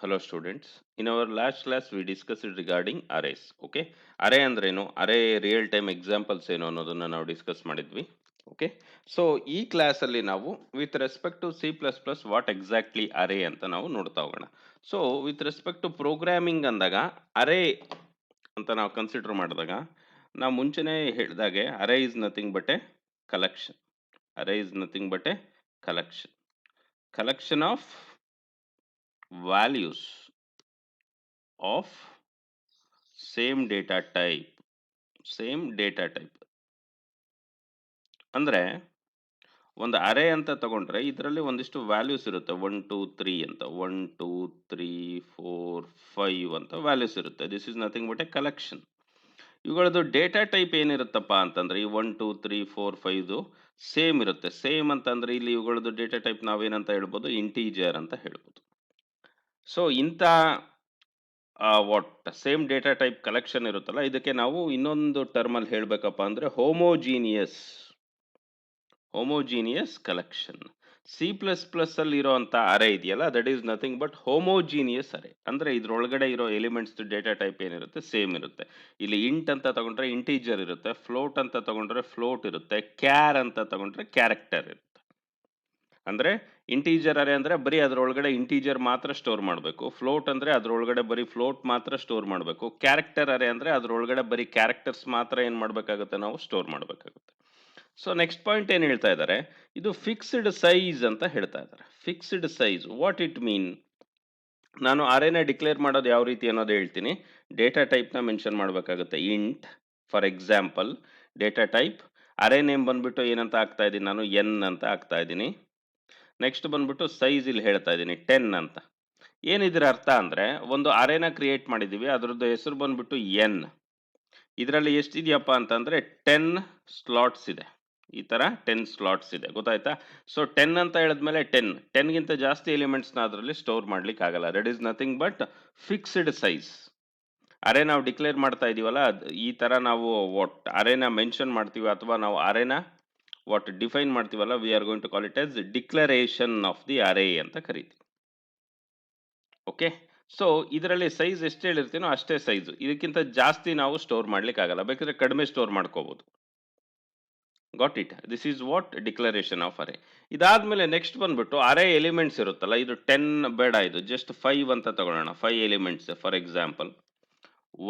Hello students. In our last class we discussed regarding arrays. Okay. Array ಅಂದ್ರೇನು, array real time examples ಏನು ಅನ್ನೋದನ್ನ ನಾವು discuss ಮಾಡಿದ್ವಿ. Okay. So ಈ class ಅಲ್ಲಿ ನಾವು with respect to C++ what exactly array ಅಂತ ನಾವು ನೋಡ್ತಾ ಹೋಗೋಣ. So with respect to programming ಅಂದಾಗ ಅರೇ ಅಂತ ನಾವು ಕನ್ಸಿಡರ್ ಮಾಡಿದಾಗ ನಾವು ಮುಂಚೆನೆ ಹೇಳಿದಾಗೆ array is nothing but a collection. Array is nothing but a collection. Collection of values of same data type ಅಂದ್ರೆ ಒಂದು ಅರೇ ಅಂತ ತಗೊಂಡ್ರೆ ಇದರಲ್ಲಿ ಒಂದಿಷ್ಟು ವ್ಯಾಲ್ಯೂಸ್ ಇರುತ್ತೆ. 1 2 3 ಅಂತ 1 2 3 4 5 ಅಂತ ವ್ಯಾಲ್ಯೂಸ್ ಇರುತ್ತೆ. This is nothing but a collection. ಇವುಗಳದ್ದು ಡೇಟಾ ಟೈಪ್ ಏನಿರುತ್ತಪ್ಪ ಅಂತಂದ್ರೆ ಈ 1 2 3 4 5 ಸೇಮ್ ಇರುತ್ತೆ. ಸೇಮ್ ಅಂತಂದ್ರೆ ಇಲ್ಲಿ ಇವುಗಳದ್ದು ಡೇಟಾ ಟೈಪ್ ನಾವೇನಂತ ಹೇಳ್ಬೋದು, ಇಂಟೀಜರ್ ಅಂತ ಹೇಳ್ಬೋದು. ಸೊ ಇಂಥ what same data type collection ಇರುತ್ತಲ್ಲ, ಇದಕ್ಕೆ ನಾವು ಇನ್ನೊಂದು ಟರ್ಮಲ್ಲಿ ಹೇಳಬೇಕಪ್ಪ ಅಂದ್ರೆ ಹೋಮೋಜೀನಿಯಸ್ ಕಲೆಕ್ಷನ್. C++ ಅಲ್ಲಿ ಇರೋಂಥ ಅರೇ ಇದೆಯಲ್ಲ, that is nothing but homogeneous array. ಅಂದ್ರೆ ಇದ್ರೊಳಗಡೆ ಇರೋ ಎಲಿಮೆಂಟ್ಸ್ ಡೇಟಾ ಟೈಪ್ ಏನಿರುತ್ತೆ ಸೇಮ್ ಇರುತ್ತೆ. ಇಲ್ಲಿ ಇಂಟ್ ಅಂತ ತಗೊಂಡ್ರೆ ಇಂಟೀಜರ್ ಇರುತ್ತೆ, ಫ್ಲೋಟ್ ಅಂತ ತಗೊಂಡ್ರೆ ಫ್ಲೋಟ್ ಇರುತ್ತೆ, ಕ್ಯಾರ್ ಅಂತ ತಗೊಂಡ್ರೆ ಕ್ಯಾರೆಕ್ಟರ್ ಇರುತ್ತೆ. ಅಂದ್ರೆ ಇಂಟೀಜರ್ ಅರೇ ಅಂದ್ರೆ ಬರೀ ಅದ್ರೊಳಗಡೆ ಇಂಟೀಜರ್ ಮಾತ್ರ ಸ್ಟೋರ್ ಮಾಡಬೇಕು. ಫ್ಲೋಟ್ ಅಂದ್ರೆ ಅದ್ರೊಳಗಡೆ ಬರೀ ಫ್ಲೋಟ್ ಮಾತ್ರ ಸ್ಟೋರ್ ಮಾಡಬೇಕು. ಕ್ಯಾರೆಕ್ಟರ್ ಅರೇ ಅಂದ್ರೆ ಅದ್ರೊಳಗಡೆ ಬರೀ ಕ್ಯಾರೆಕ್ಟರ್ಸ್ ಮಾತ್ರ ಏನ್ ಮಾಡ್ಬೇಕಾಗುತ್ತೆ, ನಾವು ಸ್ಟೋರ್ ಮಾಡಬೇಕಾಗುತ್ತೆ. ಸೊ ನೆಕ್ಸ್ಟ್ ಪಾಯಿಂಟ್ ಏನ್ ಹೇಳ್ತಾ ಇದ್ದಾರೆ, ಇದು ಫಿಕ್ಸ್ಡ್ ಸೈಜ್ ಅಂತ ಹೇಳ್ತಾ ಇದ್ದಾರೆ. Fixed size what it mean? ನಾನು ಅರೇನ ಡಿಕ್ಲೇರ್ ಮಾಡೋದು ಯಾವ ರೀತಿ ಅನ್ನೋದು ಹೇಳ್ತೀನಿ. ಡೇಟಾ ಟೈಪ್ ನ ಮೆನ್ಷನ್ ಮಾಡಬೇಕಾಗುತ್ತೆ. Int for example data type array name ಬಂದ್ಬಿಟ್ಟು ಏನಂತ ಹಾಕ್ತಾ ಇದ್ದೀನಿ ನಾನು, ಎನ್ ಅಂತ ಹಾಕ್ತಾ ಇದ್ದೀನಿ. ನೆಕ್ಸ್ಟ್ ಬಂದ್ಬಿಟ್ಟು ಸೈಜ್ ಇಲ್ಲಿ ಹೇಳ್ತಾ ಇದ್ದೀನಿ 10 ಅಂತ. ಏನಿದ್ರ ಅರ್ಥ ಅಂದ್ರೆ ಒಂದು ಅರೇನ ಕ್ರಿಯೇಟ್ ಮಾಡಿದೀವಿ, ಅದರದ್ದು ಹೆಸರು ಬಂದ್ಬಿಟ್ಟು ಎನ್. ಇದರಲ್ಲಿ ಎಷ್ಟಿದೆಯಪ್ಪ ಅಂತಂದ್ರೆ 10 ಸ್ಲಾಟ್ಸ್ ಇದೆ. ಈ ತರ 10 ಸ್ಲಾಟ್ಸ್ ಇದೆ, ಗೊತ್ತಾಯ್ತಾ? ಸೊ 10 ಅಂತ ಹೇಳಿದ್ಮೇಲೆ 10 ಗಿಂತ ಜಾಸ್ತಿ ಎಲಿಮೆಂಟ್ಸ್ ನ ಅದರಲ್ಲಿ ಸ್ಟೋರ್ ಮಾಡ್ಲಿಕ್ಕೆ ಆಗಲ್ಲ. That is nothing but fixed size. Array ನಾವು ಡಿಕ್ಲೇರ್ ಮಾಡ್ತಾ ಇದೀವಲ್ಲ, ಈ ತರ ನಾವು ವಾಟ್ ಅರೇನ ಮೆನ್ಷನ್ ಮಾಡ್ತೀವಿ ಅಥವಾ ನಾವು ಅರೇನ ವಾಟ್ ಡಿಫೈನ್ ಮಾಡ್ತೀವಲ್ಲ, we are going to call it as declaration of the array ಅಂತ ಕರಿತೀವಿ. ಓಕೆ. ಸೊ ಇದರಲ್ಲಿ ಸೈಜ್ ಎಷ್ಟು ಹೇಳಿರ್ತೀನೋ ಅಷ್ಟೇ ಸೈಜ್, ಇದಕ್ಕಿಂತ ಜಾಸ್ತಿ ನಾವು ಸ್ಟೋರ್ ಮಾಡ್ಲಿಕ್ಕೆ ಆಗಲ್ಲ. ಬೇಕಾದ್ರೆ ಕಡಿಮೆ ಸ್ಟೋರ್ ಮಾಡ್ಕೋಬಹುದು. Got it? This is what declaration of array. ಇದಾದ್ಮೇಲೆ ನೆಕ್ಸ್ಟ್ ಬಂದ್ಬಿಟ್ಟು ಅರೇ ಎಲಿಮೆಂಟ್ಸ್ ಇರುತ್ತಲ್ಲ, ಇದು 10 ಬೇಡ, ಇದು ಜಸ್ಟ್ 5 ಅಂತ ತಗೊಳ್ಳೋಣ. 5 ಎಲಿಮೆಂಟ್ಸ್ ಫಾರ್ ಎಕ್ಸಾಂಪಲ್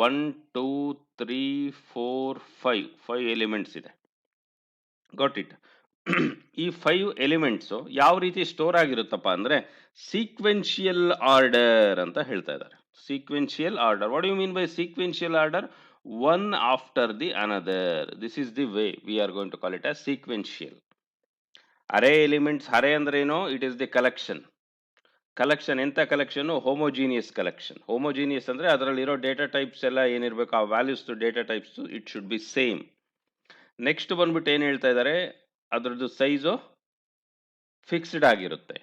1 2 3 4 5 ಎಲಿಮೆಂಟ್ಸ್ ಇದೆ. Got it? ಈ 5 ಎಲಿಮೆಂಟ್ಸ್ ಯಾವ ರೀತಿ ಸ್ಟೋರ್ ಆಗಿರುತ್ತಪ್ಪ ಅಂದ್ರೆ ಸೀಕ್ವೆನ್ಷಿಯಲ್ ಆರ್ಡರ್ ಅಂತ ಹೇಳ್ತಾ ಇದ್ದಾರೆ. Sequential order. What you mean by sequential order? One after the another. This is the way we are going to call it as sequential. Array elements, array ಅಂದ್ರೆ ಏನು? It is the collection. Collection ಎಂತ collection? Homogeneous collection. Homogeneous ಅಂದ್ರೆ ಅದರಲ್ಲಿರೋ data types ಎಲ್ಲ ಏನಿರಬೇಕು, ಆ values data types it should be same. Next ಬಂದ್ಬಿಟ್ಟು ಏನ್ ಹೇಳ್ತಾ ಇದ್ದಾರೆ, ಅದರದ್ದು ಸೈಜು ಫಿಕ್ಸ್ಡ್ ಆಗಿರುತ್ತೆ.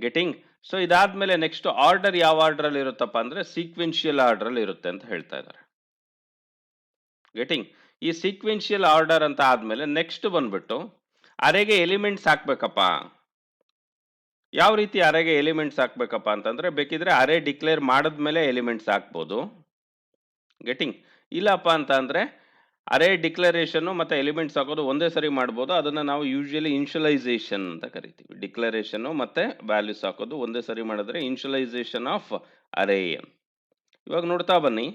ಗೆಟಿಂಗ್? ಸೊ ಇದಾದ್ಮೇಲೆ ನೆಕ್ಸ್ಟ್ ಆರ್ಡರ್ ಯಾವ ಆರ್ಡರ್ ಅಲ್ಲಿ ಇರುತ್ತಪ್ಪ ಅಂದ್ರೆ ಸೀಕ್ವೆನ್ಷಿಯಲ್ ಆರ್ಡರ್ ಅಲ್ಲಿ ಇರುತ್ತೆ ಅಂತ ಹೇಳ್ತಾ ಇದ್ದಾರೆ. ಗೆಟಿಂಗ್? ಈ ಸೀಕ್ವೆನ್ಷಿಯಲ್ ಆರ್ಡರ್ ಅಂತ ಆದ್ಮೇಲೆ ನೆಕ್ಸ್ಟ್ ಬಂದ್ಬಿಟ್ಟು ಅರೆಗೆ ಎಲಿಮೆಂಟ್ಸ್ ಹಾಕ್ಬೇಕಪ್ಪ. ಯಾವ ರೀತಿ ಅರೆಗೆ ಎಲಿಮೆಂಟ್ಸ್ ಹಾಕ್ಬೇಕಪ್ಪ ಅಂತಂದ್ರೆ ಬೇಕಿದ್ರೆ ಅರೆ ಡಿಕ್ಲೇರ್ ಮಾಡಿದ್ಮೇಲೆ ಎಲಿಮೆಂಟ್ಸ್ ಹಾಕ್ಬೋದು. ಗೆಟಿಂಗ್? ಇಲ್ಲಪ್ಪ ಅಂತ ಅಂದ್ರೆ ಅರೇ ಡಿಕ್ಲರೇಷನ್ ಮತ್ತೆ ಎಲಿಮೆಂಟ್ಸ್ ಹಾಕೋದು ಒಂದೇ ಸರಿ ಮಾಡ್ಬೋದು. ಅದನ್ನ ನಾವು ಯೂಶುವಲಿ ಇನ್ಶಿಯಲೈಸೇಷನ್ ಅಂತ ಕರಿತೀವಿ. ಡಿಕ್ಲರೇಷನ್ ಮತ್ತೆ ವ್ಯಾಲ್ಯೂಸ್ ಹಾಕೋದು ಒಂದೇ ಸರಿ ಮಾಡಿದ್ರೆ ಇನ್ಶಿಯಲೈಸೇಷನ್ ಆಫ್ ಅರೇ. ಇವಾಗ ನೋಡ್ತಾ ಬನ್ನಿ,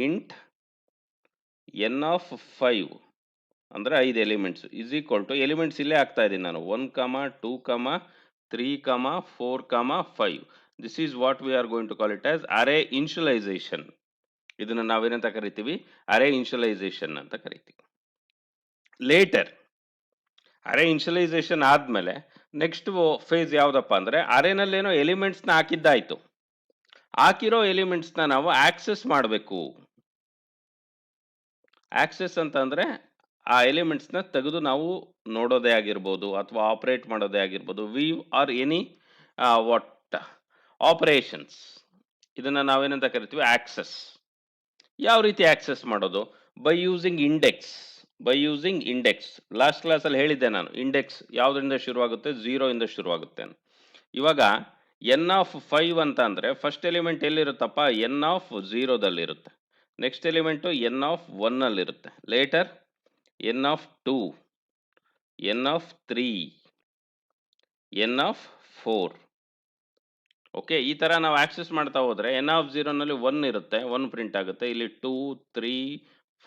ಇಂಟ್ ಎನ್ ಆಫ್ 5 ಅಂದ್ರೆ 5 elements is equal to, elements ಇಲ್ಲೇ ಹಾಕ್ತಾ ಇದ್ದೀನಿ ನಾನು, 1 2 3 4 5. This is what we are going to call it as array initialization. ಇದನ್ನ ನಾವೇನಂತ ಕರಿತೀವಿ? ಅರೇ ಇನ್ಶಿಯಲೈಸೇಷನ್ ಅಂತ ಕರಿತೀವಿ. ಲೇಟರ್ ಅರೇ ಇನ್ಶಿಯಲೈಸೇಷನ್ ಆದ್ಮೇಲೆ ನೆಕ್ಸ್ಟ್ ಫೇಸ್ ಯಾವ್ದಪ್ಪ ಅಂದ್ರೆ ಅರೇನಲ್ಲೇನೋ ಎಲಿಮೆಂಟ್ಸ್ ನ ಹಾಕಿದ್ದಾಯ್ತು, ಹಾಕಿರೋ ಎಲಿಮೆಂಟ್ಸ್ ನ ನಾವು ಆಕ್ಸೆಸ್ ಮಾಡಬೇಕು. ಆಕ್ಸೆಸ್ ಅಂತ ಅಂದ್ರೆ ಆ ಎಲಿಮೆಂಟ್ಸ್ ನ ತೆಗೆದು ನಾವು ನೋಡೋದೇ ಆಗಿರ್ಬೋದು ಅಥವಾ ಆಪರೇಟ್ ಮಾಡೋದೇ ಆಗಿರ್ಬೋದು, view R any what operations, ಇದನ್ನ ನಾವೇನಂತ ಕರಿತೀವಿ? ಆಕ್ಸೆಸ್. ಯಾವ ರೀತಿ ಆಕ್ಸೆಸ್ ಮಾಡೋದು? By using index. By using index. Last class ಅಲ್ಲಿ ಹೇಳಿದ್ದೆ ನಾನು, ಇಂಡೆಕ್ಸ್ ಯಾವ್ದ್ರಿಂದ ಶುರುವಾಗುತ್ತೆ? 0 ಇಂದ ಶುರುವಾಗುತ್ತೆ. ಇವಾಗ ಎನ್ ಆಫ್ 5 ಅಂತ ಅಂದರೆ ಫಸ್ಟ್ ಎಲಿಮೆಂಟ್ ಎಲ್ಲಿರುತ್ತಪ್ಪ, ಎನ್ ಆಫ್ 0ದಲ್ಲಿರುತ್ತೆ. ನೆಕ್ಸ್ಟ್ ಎಲಿಮೆಂಟು ಎನ್ ಆಫ್ 1ಅಲ್ಲಿರುತ್ತೆ. Later n of 2, n of 3, n of 4. Okay, ಈ ಥರ ನಾವು ಆಕ್ಸೆಸ್ ಮಾಡ್ತಾ ಹೋದರೆ ಎನ್ ಆಫ್ 0ನಲ್ಲಿ 1 ಇರುತ್ತೆ, 1 ಪ್ರಿಂಟ್ ಆಗುತ್ತೆ. ಇಲ್ಲಿ 2, 3,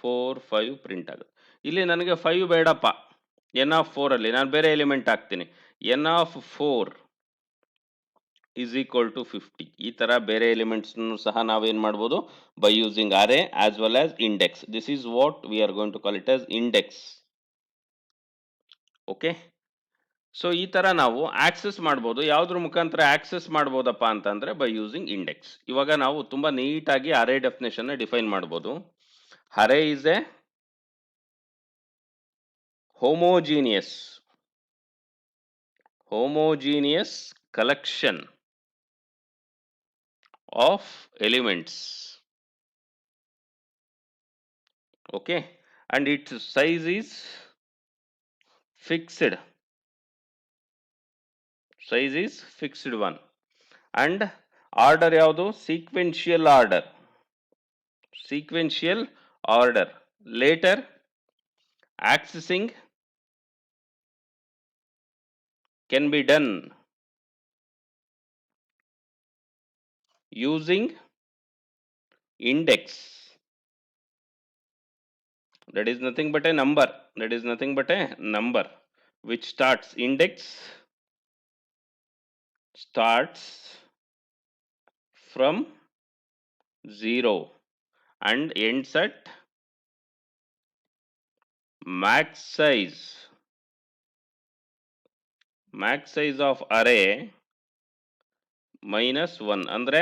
4, 5 ಪ್ರಿಂಟ್ ಆಗುತ್ತೆ. ಇಲ್ಲಿ ನನಗೆ 5 ಬೇಡಪ್ಪ, ಎನ್ ಆಫ್ 4ಅಲ್ಲಿ ನಾನು ಬೇರೆ ಎಲಿಮೆಂಟ್ ಹಾಕ್ತೀನಿ. N of 4 is equal to 50. ಈ ಥರ ಬೇರೆ ಎಲಿಮೆಂಟ್ಸ್ನು ಸಹ ನಾವೇನು ಮಾಡ್ಬೋದು, by using array as well as index. This is what we are going to call it as index. Okay, so ಈ ಥರ ನಾವು ಆಕ್ಸೆಸ್ ಮಾಡ್ಬೋದು. ಯಾವುದ್ರ ಮುಖಾಂತರ ಆಕ್ಸೆಸ್ ಮಾಡ್ಬೋದಪ್ಪ ಅಂತಂದರೆ ಬೈ ಯೂಸಿಂಗ್ ಇಂಡೆಕ್ಸ್. ಇವಾಗ ನಾವು ತುಂಬ ನೀಟಾಗಿ ಅರೇ ಡೆಫಿನೇಷನ್ನ ಡಿಫೈನ್ ಮಾಡ್ಬೋದು. Array is a homogeneous collection of elements, okay, and its size is fixed one, and order ಯಾವುದು, sequential order. Later accessing can be done using index. That is nothing but a number which starts, index starts from 0 and ends at max size of array -1. ಅಂದರೆ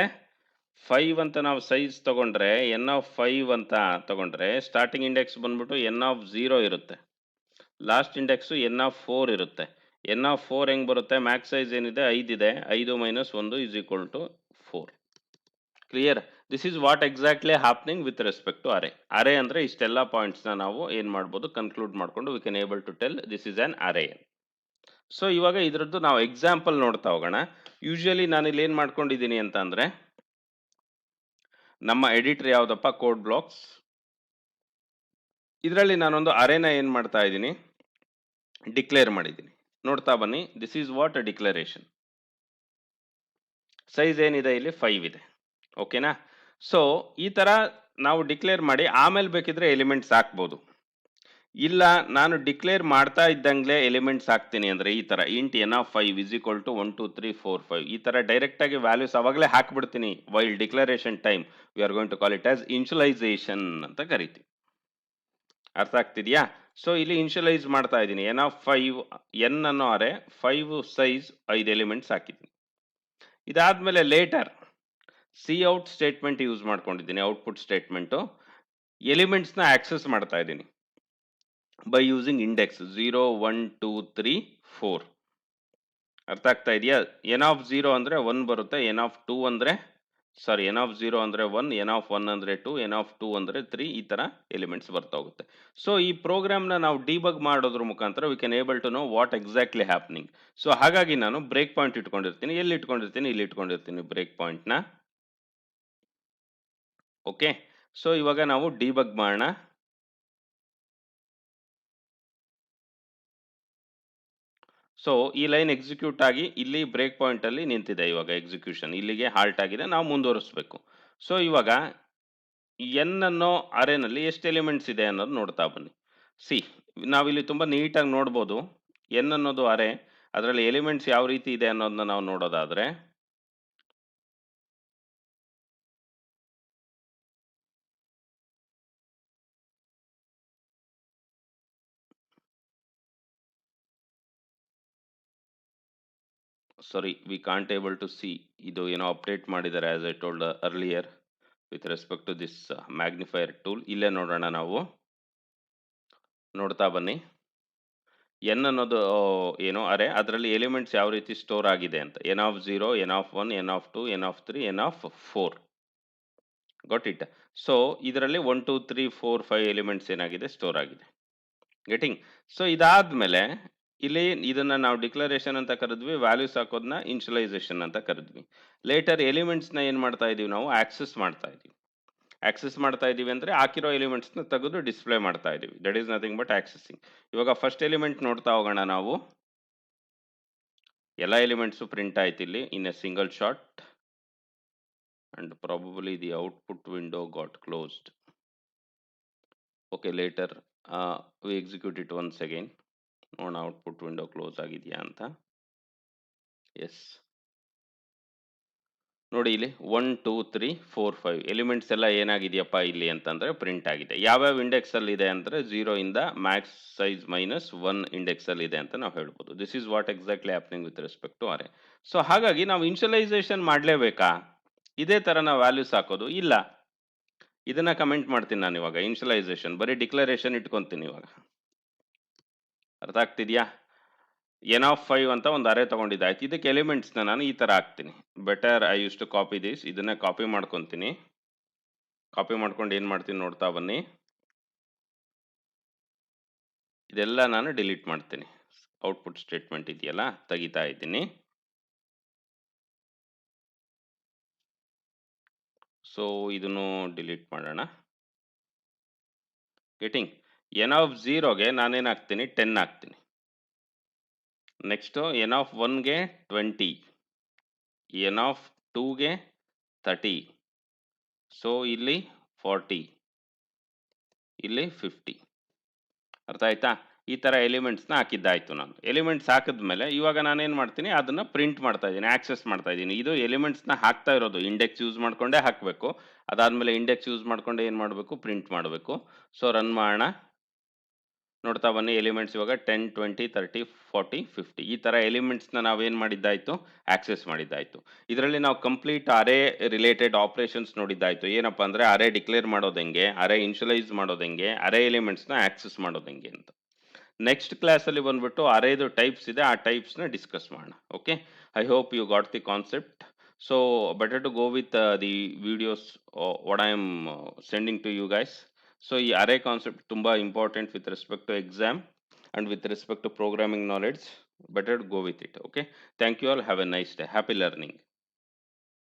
5 ಅಂತ ನಾವು size ತಗೊಂಡ್ರೆ, N of 5 ಅಂತ ತಗೊಂಡ್ರೆ starting index ಬಂದ್ಬಿಟ್ಟು N of 0 ಇರುತ್ತೆ, last index N of 4 ಇರುತ್ತೆ. N of 4 ಹೆಂಗೆ ಬರುತ್ತೆ, ಮ್ಯಾಕ್ಸ್ ಸೈಜ್ ಏನಿದೆ 5 ಇದೆ, 5 - 1 is equal to 4. Clear? This is what exactly happening with respect to array. Array ಅಂದರೆ ಇಷ್ಟೆಲ್ಲ ಪಾಯಿಂಟ್ಸ್ನ ನಾವು ಏನು ಮಾಡ್ಬೋದು, ಕನ್ಕ್ಲೂಡ್ ಮಾಡಿಕೊಂಡು we can able to tell this is an array. So ಇವಾಗ ಇದರದ್ದು ನಾವು ಎಕ್ಸಾಂಪಲ್ ನೋಡ್ತಾ ಹೋಗೋಣ. ಯೂಶುವಲಿ ನಾನು ಇಲ್ಲಿ ಏನು ಮಾಡ್ಕೊಂಡಿದ್ದೀನಿ ಅಂತ ಅಂದರೆ, ನಮ್ಮ ಎಡಿಟರ್ ಯಾವುದಪ್ಪ, ಕೋಡ್ ಬ್ಲಾಕ್ಸ್. ಇದರಲ್ಲಿ ನಾನೊಂದು ಅರೇನ ಏನು ಮಾಡ್ತಾ ಇದ್ದೀನಿ, ಡಿಕ್ಲೇರ್ ಮಾಡಿದ್ದೀನಿ. ನೋಡ್ತಾ ಬನ್ನಿ, this is what a declaration. Size ಏನಿದೆ ಇಲ್ಲಿ 5 ಇದೆ. ಓಕೆನಾ? ಸೊ ಈ ಥರ ನಾವು ಡಿಕ್ಲೇರ್ ಮಾಡಿ ಆಮೇಲೆ ಬೇಕಿದ್ರೆ ಎಲಿಮೆಂಟ್ಸ್ ಹಾಕ್ಬೋದು. ಇಲ್ಲ ನಾನು ಡಿಕ್ಲೇರ್ ಮಾಡ್ತಾ ಇದ್ದಂಗೆ ಎಲಿಮೆಂಟ್ಸ್ ಹಾಕ್ತೀನಿ ಅಂದರೆ ಈ ಥರ int n of 5 is equal to 1 2 3 4 5 ಈ ಥರ ಡೈರೆಕ್ಟಾಗಿ ವ್ಯಾಲ್ಯೂಸ್ ಅವಾಗಲೇ ಹಾಕ್ಬಿಡ್ತೀನಿ. While declaration time we are going to call it as initialization ಅಂತ ಕರಿತೀವಿ. ಅರ್ಥ ಆಗ್ತಿದೆಯಾ? ಸೊ ಇಲ್ಲಿ ಇನ್ಶಿಯಲೈಸ್ ಮಾಡ್ತಾ ಇದ್ದೀನಿ. ಎನ್ ಆಫ್ 5 ಎನ್ ಅನ್ನೋ ಅರೆ 5 ಸೈಜ್ 5 ಎಲಿಮೆಂಟ್ಸ್ ಹಾಕಿದ್ದೀನಿ. ಇದಾದ್ಮೇಲೆ later cout statement use ಮಾಡ್ಕೊಂಡಿದ್ದೀನಿ. ಔಟ್ಪುಟ್ ಸ್ಟೇಟ್ಮೆಂಟು ಎಲಿಮೆಂಟ್ಸ್ನ ಆಕ್ಸೆಸ್ ಮಾಡ್ತಾ ಇದ್ದೀನಿ ಬೈ ಯೂಸಿಂಗ್ ಇಂಡೆಕ್ಸ್ 0 1 2 3 4. ಅರ್ಥ ಆಗ್ತಾ ಇದೆಯಾ? ಎನ್ ಆಫ್ 0 ಅಂದರೆ 1 ಬರುತ್ತೆ, ಎನ್ ಆಫ್ 2 ಅಂದರೆ ಎನ್ ಆಫ್ 0 ಅಂದರೆ 1, ಎನ್ ಆಫ್ 1 ಅಂದರೆ 2, ಎನ್ ಆಫ್ 2 ಅಂದರೆ 3, ಈ ಥರ ಎಲಿಮೆಂಟ್ಸ್ ಬರ್ತಾ ಹೋಗುತ್ತೆ. ಸೊ ಈ ಪ್ರೋಗ್ರಾಮ್ನ ನಾವು ಡಿಬಗ್ ಮಾಡೋದ್ರ ಮುಖಾಂತರ we can able to know what exactly happening. So ಹಾಗಾಗಿ ನಾನು ಬ್ರೇಕ್ ಪಾಯಿಂಟ್ ಇಟ್ಕೊಂಡಿರ್ತೀನಿ. ಎಲ್ಲಿ ಇಟ್ಕೊಂಡಿರ್ತೀನಿ? ಇಲ್ಲಿ ಇಟ್ಕೊಂಡಿರ್ತೀನಿ ಬ್ರೇಕ್ ಪಾಯಿಂಟ್ನ. ಓಕೆ, ಸೊ ಇವಾಗ ನಾವು ಡಿಬಗ್ ಮಾಡೋಣ. ಸೊ ಈ ಲೈನ್ ಎಕ್ಸಿಕ್ಯೂಟ್ ಆಗಿ ಇಲ್ಲಿ ಬ್ರೇಕ್ ಪಾಯಿಂಟ್ ಅಲ್ಲಿ ನಿಂತಿದೆ. ಇವಾಗ ಎಕ್ಸಿಕ್ಯೂಷನ್ ಇಲ್ಲಿಗೆ ಹಾಲ್ಟ್ ಆಗಿದೆ, ನಾವು ಮುಂದುವರಿಸಬೇಕು. ಸೊ ಇವಾಗ ಎನ್ ಅನ್ನೋ ಅರೇನಲ್ಲಿ ಎಷ್ಟು ಎಲಿಮೆಂಟ್ಸ್ ಇದೆ ಅನ್ನೋದು ನೋಡ್ತಾ ಬನ್ನಿ. ಸಿ, ನಾವಿಲ್ಲಿ ತುಂಬ ನೀಟಾಗಿ ನೋಡ್ಬೋದು. ಎನ್ ಅನ್ನೋದು ಅರೆ, ಅದರಲ್ಲಿ ಎಲಿಮೆಂಟ್ಸ್ ಯಾವ ರೀತಿ ಇದೆ ಅನ್ನೋದನ್ನ ನಾವು ನೋಡೋದಾದ್ರೆ, sorry we can't able to see. ಇದು ಏನೋ ಅಪ್ಡೇಟ್ ಮಾಡಿದ್ದಾರೆ as I told earlier with respect to this magnifier tool. ಇಲ್ಲೇ ನೋಡೋಣ, ನಾವು ನೋಡ್ತಾ ಬನ್ನಿ. ಎನ್ ಅನ್ನೋದು ಏನೋ ಅರೆ, ಅದರಲ್ಲಿ ಎಲಿಮೆಂಟ್ಸ್ ಯಾವ ರೀತಿ ಸ್ಟೋರ್ ಆಗಿದೆ ಅಂತ. N of 0, N of 1, N of 2, n of 3, n of 4. Got it? So ಇದರಲ್ಲಿ 1 2 3 4 5 ಎಲಿಮೆಂಟ್ಸ್ ಏನಾಗಿದೆ, ಸ್ಟೋರ್ ಆಗಿದೆ. ಗೆಟಿಂಗ್? ಸೊ ಇದಾದ್ಮೇಲೆ ಇಲ್ಲಿ ಇದನ್ನ ನಾವು ಡಿಕ್ಲರೇಷನ್ ಅಂತ ಕರೆದ್ವಿ, ವ್ಯಾಲ್ಯೂಸ್ ಹಾಕೋದನ್ನ ಇನಿಷಿಯಲೈಸೇಷನ್ ಅಂತ ಕರೆದ್ವಿ. ಲೇಟರ್ ಎಲಿಮೆಂಟ್ಸ್‌ನ ಏನು ಮಾಡ್ತಾ ಇದೀವಿ ನಾವು ಆಕ್ಸೆಸ್ ಮಾಡ್ತಾ ಇದೀವಿ. ಆಕ್ಸೆಸ್ ಮಾಡ್ತಾ ಇದೀವಿ ಅಂದ್ರೆ ಹಾಕಿರೋ ಎಲಿಮೆಂಟ್ಸ್‌ನ ತೆಗೆದು ಡಿಸ್ಪ್ಲೇ ಮಾಡ್ತಾ ಇದೀವಿ. That is nothing but accessing. ಇವಾಗ ಫಸ್ಟ್ ಎಲಿಮೆಂಟ್ ನೋಡ್ತಾ ಹೋಗೋಣ ನಾವು. ಎಲ್ಲ ಎಲಿಮೆಂಟ್ಸು ಪ್ರಿಂಟ್ ಆಯ್ತು ಇಲ್ಲಿ in a single shot and probably the output window got closed. Okay, later we execute it once again. ನೋಡೋಣ ಔಟ್ಪುಟ್ ವಿಂಡೋ ಕ್ಲೋಸ್ ಆಗಿದೆಯಾ ಅಂತ. ಎಸ್, ನೋಡಿ ಇಲ್ಲಿ 1 2 3 4 5 ಎಲಿಮೆಂಟ್ಸ್ ಎಲ್ಲ ಏನಾಗಿದೆಯಪ್ಪ ಇಲ್ಲಿ ಅಂತಂದ್ರೆ ಪ್ರಿಂಟ್ ಆಗಿದೆ. ಯಾವ್ಯಾವ ಇಂಡೆಕ್ಸ್ ಅಲ್ಲಿ ಇದೆ ಅಂದ್ರೆ 0 ಇಂದ ಮ್ಯಾಕ್ಸ್ ಸೈಜ್ -1 ಇಂಡೆಕ್ಸ್ ಅಲ್ಲಿ ಇದೆ ಅಂತ ನಾವು ಹೇಳ್ಬೋದು. This is what exactly happening with respect to array. So ಹಾಗಾಗಿ ನಾವು ಇನಿಷಿಯಲೈಸೇಷನ್ ಮಾಡಲೇಬೇಕಾ? ಇದೇ ತರ ನಾವು ವ್ಯಾಲ್ಯೂಸ್ ಹಾಕೋದು ಇಲ್ಲ. ಇದನ್ನ ಕಮೆಂಟ್ ಮಾಡ್ತೀನಿ ನಾನು ಇವಾಗ. ಇನಿಷಿಯಲೈಸೇಷನ್ ಬರೀ ಡಿಕ್ಲರೇಷನ್ ಇಟ್ಕೊಂತೀನಿ ಇವಾಗ. ಅರ್ಥ ಆಗ್ತಿದ್ಯಾ? ಎನ್ ಆಫ್ 5 ಅಂತ ಒಂದು ಅರೇ ತಗೊಂಡಿದ್ದಾಯ್ತು. ಇದಕ್ಕೆ ಎಲಿಮೆಂಟ್ಸ್ನ ನಾನು ಈ ತರ ಹಾಕ್ತೀನಿ. Better I use to copy this. ಇದನ್ನ ಕಾಪಿ ಮಾಡ್ಕೊಂತೀನಿ. ಕಾಪಿ ಮಾಡ್ಕೊಂಡು ಏನ್ ಮಾಡ್ತೀನಿ ನೋಡ್ತಾ ಬನ್ನಿ. ಇದೆಲ್ಲ ನಾನು ಡಿಲೀಟ್ ಮಾಡ್ತೀನಿ. ಔಟ್ಪುಟ್ ಸ್ಟೇಟ್ಮೆಂಟ್ ಇದೆಯಲ್ಲ ತೆಗಿತಾ ಇದ್ದೀನಿ. ಸೊ ಇದನ್ನು ಡಿಲೀಟ್ ಮಾಡೋಣ. ಗೆಟಿಂಗ್ ಎನ್ ಆಫ್ 0ಗೆ ನಾನೇನು ಹಾಕ್ತೀನಿ 10 ಹಾಕ್ತೀನಿ. ನೆಕ್ಸ್ಟ್ ಎನ್ ಆಫ್ 1ಗೆ 20, ಎನ್ ಆಫ್ 2ಗೆ 30, ಸೊ ಇಲ್ಲಿ 40, ಇಲ್ಲಿ 50. ಅರ್ಥ ಆಯ್ತಾ? ಈ ತರ ಎಲಿಮೆಂಟ್ಸ್ನ ಹಾಕಿದ್ದಾಯ್ತು ನಾನು. ಎಲಿಮೆಂಟ್ಸ್ ಹಾಕಿದ್ಮೇಲೆ ಇವಾಗ ನಾನೇನು ಮಾಡ್ತೀನಿ ಅದನ್ನ ಪ್ರಿಂಟ್ ಮಾಡ್ತಾ ಇದ್ದೀನಿ, ಆಕ್ಸೆಸ್ ಮಾಡ್ತಾ ಇದ್ದೀನಿ. ಇದು ಎಲಿಮೆಂಟ್ಸ್ನ ಹಾಕ್ತಾ ಇರೋದು ಇಂಡೆಕ್ಸ್ ಯೂಸ್ ಮಾಡ್ಕೊಂಡೇ ಹಾಕಬೇಕು. ಅದಾದ್ಮೇಲೆ ಇಂಡೆಕ್ಸ್ ಯೂಸ್ ಮಾಡ್ಕೊಂಡೆ ಏನು ಮಾಡಬೇಕು ಪ್ರಿಂಟ್ ಮಾಡಬೇಕು. ಸೊ ರನ್ ಮಾಡೋಣ. ನೋಡ್ತಾ ಬನ್ನಿ ಎಲಿಮೆಂಟ್ಸ್ ಇವಾಗ 10 20 30 40 50 ಈ ತರ ಎಲಿಮೆಂಟ್ಸ್ನ ನಾವೇನು ಮಾಡಿದ್ದಾಯ್ತು ಆಕ್ಸೆಸ್ ಮಾಡಿದ್ದಾಯ್ತು. ಇದರಲ್ಲಿ ನಾವು ಕಂಪ್ಲೀಟ್ ಅರೇ ರಿಲೇಟೆಡ್ ಆಪರೇಷನ್ಸ್ ನೋಡಿದ್ದಾಯ್ತು. ಏನಪ್ಪ ಅಂದ್ರೆ ಅರೇ ಡಿಕ್ಲೇರ್ ಮಾಡೋದು ಹೆಂಗೆ, ಅರೇ ಇನಿಷಿಯಲೈಸ್ ಮಾಡೋದು ಹೆಂಗೆ, ಅರೇ ಎಲಿಮೆಂಟ್ಸ್ನ ಆಕ್ಸೆಸ್ ಮಾಡೋದು ಹೆಂಗೆ ಅಂತ. ನೆಕ್ಸ್ಟ್ ಕ್ಲಾಸಲ್ಲಿ ಬಂದ್ಬಿಟ್ಟು ಅರೇದು ಟೈಪ್ಸ್ ಇದೆ, ಆ ಟೈಪ್ಸ್ನ ಡಿಸ್ಕಸ್ ಮಾಡೋಣ. Okay, I hope you got the concept. So better to go with the videos what I am sending to you guys. So ಈ ಅರೇ ಕಾನ್ಸೆಪ್ಟ್ ತುಂಬ important with respect to exam and with respect to programming knowledge. Better go with it. Okay, thank you all, have a nice day, happy learning.